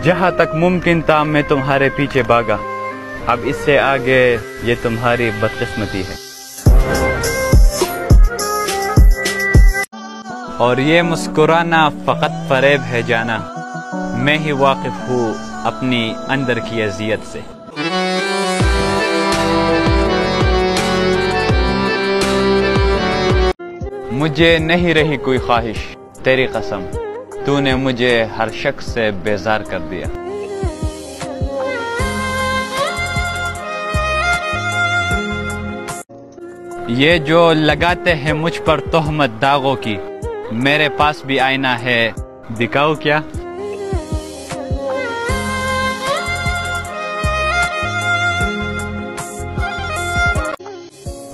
जहाँ तक मुमकिन था मैं तुम्हारे पीछे भागा, अब इससे आगे ये तुम्हारी बदकिस्मती है। और ये मुस्कुराना फ़कत फरेब है जाना, मैं ही वाकिफ हूँ अपनी अंदर की अज़ियत से। मुझे नहीं रही कोई ख्वाहिश, तेरी कसम तूने मुझे हर शख्स से बेजार कर दिया। ये जो लगाते हैं मुझ पर तोहमत दागों की, मेरे पास भी आईना है, दिखाओ क्या?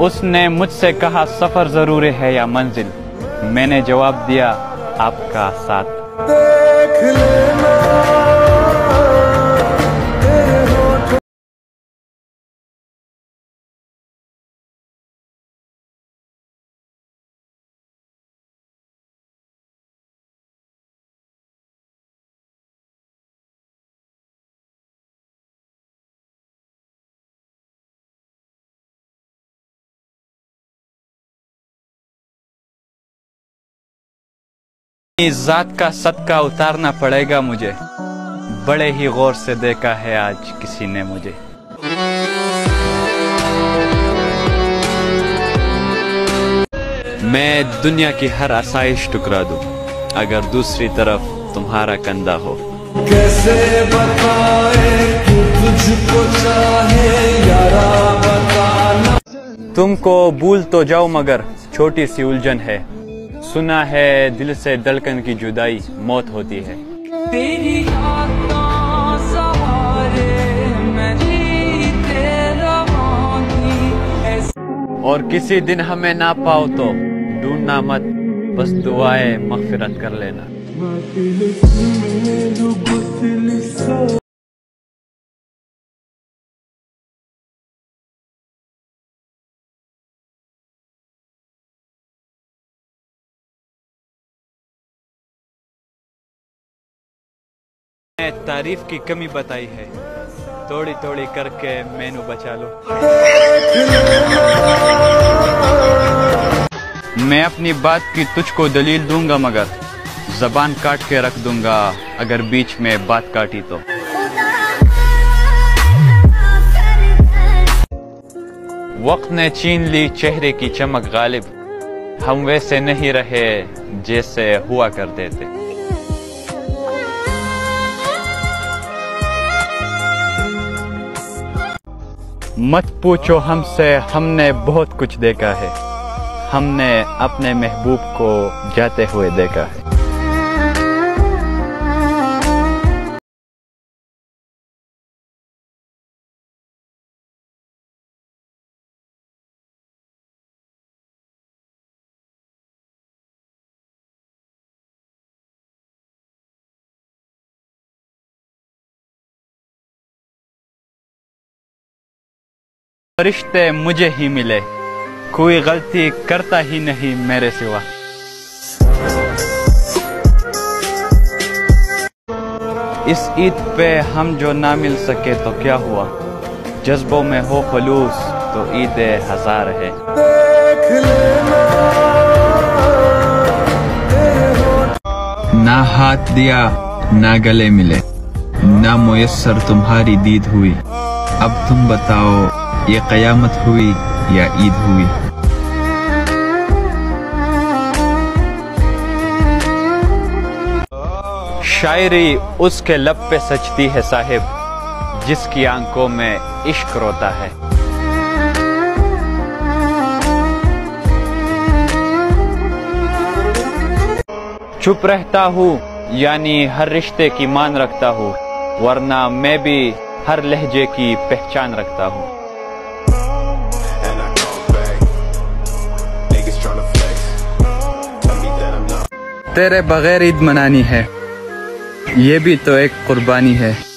उसने मुझसे कहा सफर जरूरी है या मंजिल, मैंने जवाब दिया आपका साथ। देख लेना इस जात का सदका उतारना पड़ेगा मुझे, बड़े ही गौर से देखा है आज किसी ने मुझे। मैं दुनिया की हर आसाइश टुकरा दूं अगर दूसरी तरफ तुम्हारा कंधा हो। कैसे बताए तू तुझको चाहे यारा बताना। तुमको भूल तो जाओ मगर छोटी सी उलझन है, सुना है दिल से धड़कन की जुदाई मौत होती है। तेरी और किसी दिन हमें ना पाओ तो ढूंढना मत, बस दुआएं मग़फ़िरत कर लेना। तारीफ की कमी बताई है, थोड़ी थोड़ी करके मैनू बचा लो। मैं अपनी बात की तुझको दलील दूंगा मगर जबान काट के रख दूंगा अगर बीच में बात काटी तो। वक्त ने छीन ली चेहरे की चमक गालिब, हम वैसे नहीं रहे जैसे हुआ करते थे। मत पूछो हमसे, हमने बहुत कुछ देखा है, हमने अपने महबूब को जाते हुए देखा है। फरिश्ते मुझे ही मिले, कोई गलती करता ही नहीं मेरे सिवा। इस ईद पे हम जो ना मिल सके तो क्या हुआ, जज्बों में हो खलूस तो ईद हजार है। ना हाथ दिया ना गले मिले, ना मुयस्सर तुम्हारी दीद हुई, अब तुम बताओ ये कयामत हुई या ईद हुई। शायरी उसके लब पे सजती है साहिब, जिसकी आंखों में इश्क रोता है। चुप रहता हूँ यानी हर रिश्ते की मान रखता हूँ, वरना मैं भी हर लहजे की पहचान रखता हूँ। तेरे बगैर ईद मनानी है, ये भी तो एक कुर्बानी है।